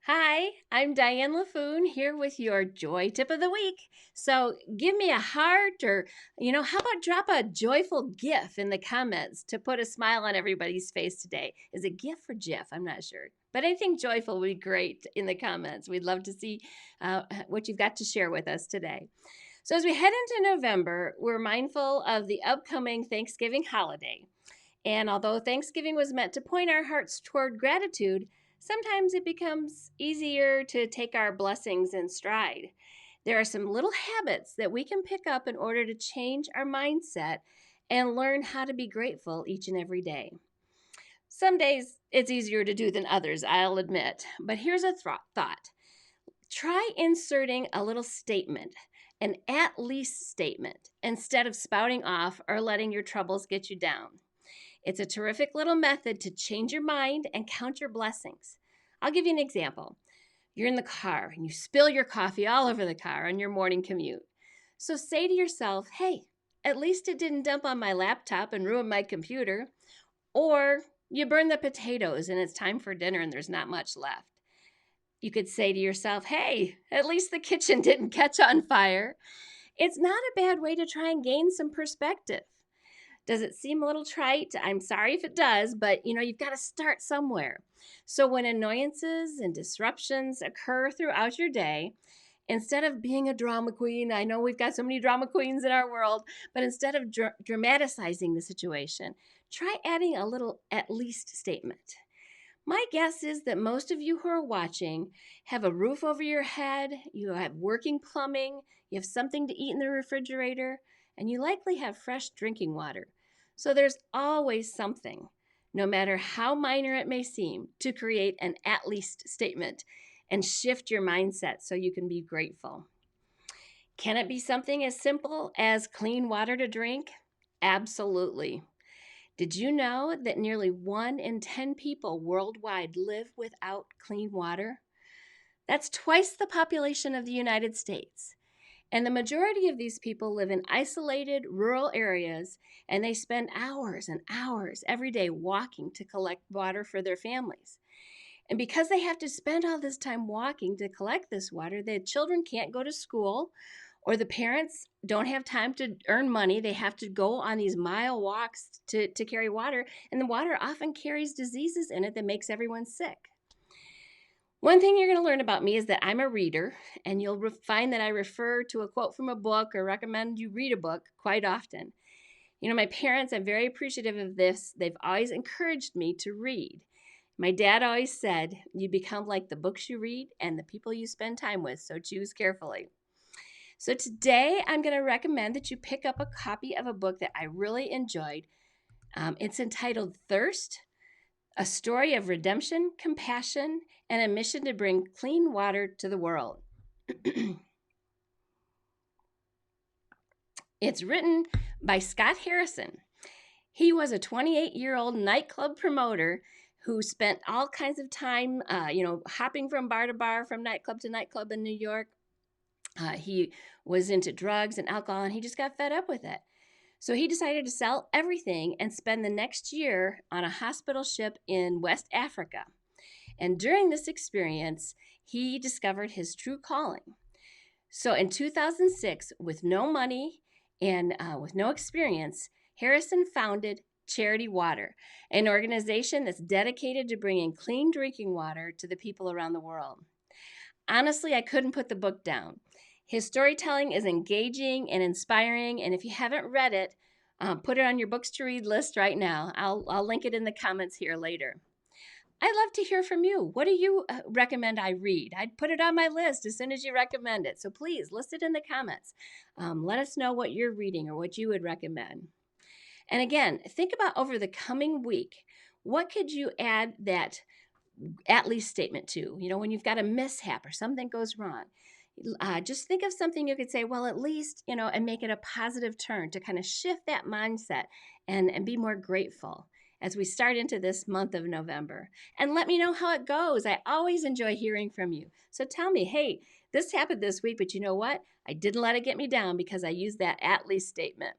Hi, I'm Diane LaFoon here with your joy tip of the week. So give me a heart or, how about drop a joyful GIF in the comments to put a smile on everybody's face today? Is it GIF or GIF? I'm not sure. But I think joyful would be great in the comments. We'd love to see what you've got to share with us today. So as we head into November, we're mindful of the upcoming Thanksgiving holiday. And although Thanksgiving was meant to point our hearts toward gratitude, sometimes it becomes easier to take our blessings in stride. There are some little habits that we can pick up in order to change our mindset and learn how to be grateful each and every day. Some days it's easier to do than others, I'll admit. But here's a thought. Try inserting a little statement, an at least statement, instead of spouting off or letting your troubles get you down. It's a terrific little method to change your mind and count your blessings. I'll give you an example. You're in the car and you spill your coffee all over the car on your morning commute. So say to yourself, hey, at least it didn't dump on my laptop and ruin my computer. Or you burn the potatoes and it's time for dinner and there's not much left. You could say to yourself, hey, at least the kitchen didn't catch on fire. It's not a bad way to try and gain some perspective. Does it seem a little trite? I'm sorry if it does, but you've got to start somewhere. So when annoyances and disruptions occur throughout your day, instead of being a drama queen, I know we've got so many drama queens in our world, but instead of dramatizing the situation, try adding a little at least statement. My guess is that most of you who are watching have a roof over your head, you have working plumbing, you have something to eat in the refrigerator, and you likely have fresh drinking water. So there's always something, no matter how minor it may seem, to create an at least statement and shift your mindset so you can be grateful. Can it be something as simple as clean water to drink? Absolutely. Did you know that nearly 1 in 10 people worldwide live without clean water? That's twice the population of the United States. And the majority of these people live in isolated rural areas, and they spend hours and hours every day walking to collect water for their families. And because they have to spend all this time walking to collect this water, the children can't go to school, or the parents don't have time to earn money. They have to go on these mile walks to carry water, and the water often carries diseases in it that makes everyone sick. One thing you're going to learn about me is that I'm a reader, and you'll find that I refer to a quote from a book or recommend you read a book quite often. My parents, I'm very appreciative of this. They've always encouraged me to read. My dad always said, you become like the books you read and the people you spend time with, so choose carefully. So today I'm going to recommend that you pick up a copy of a book that I really enjoyed. It's entitled Thirst, a story of redemption, compassion, and a mission to bring clean water to the world. It's written by Scott Harrison. He was a 28-year-old nightclub promoter who spent all kinds of time, hopping from bar to bar, from nightclub to nightclub in New York. He was into drugs and alcohol, and he just got fed up with it. So he decided to sell everything and spend the next year on a hospital ship in West Africa. And during this experience, he discovered his true calling. So in 2006, with no money and with no experience, Harrison founded Charity Water, an organization that's dedicated to bringing clean drinking water to the people around the world. Honestly, I couldn't put the book down. His storytelling is engaging and inspiring, and if you haven't read it, put it on your books to read list right now. I'll link it in the comments here later. I'd love to hear from you. What do you recommend I read? I'd put it on my list as soon as you recommend it. So please list it in the comments. Let us know what you're reading or what you would recommend. And again, think about over the coming week, what could you add that at least statement to? When you've got a mishap or something goes wrong, just think of something you could say, well, at least, and make it a positive turn to kind of shift that mindset and be more grateful as we start into this month of November. And let me know how it goes. I always enjoy hearing from you. So tell me, hey, this happened this week, but you know what? I didn't let it get me down because I used that at least statement.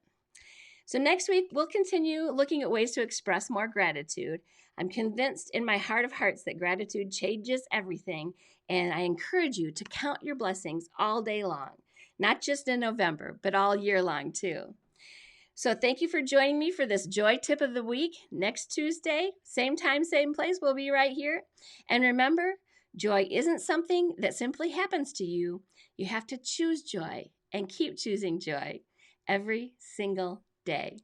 So next week, we'll continue looking at ways to express more gratitude. I'm convinced in my heart of hearts that gratitude changes everything, and I encourage you to count your blessings all day long, not just in November, but all year long too. So thank you for joining me for this Joy Tip of the Week. Next Tuesday, same time, same place, we'll be right here. And remember, joy isn't something that simply happens to you. You have to choose joy and keep choosing joy every single day.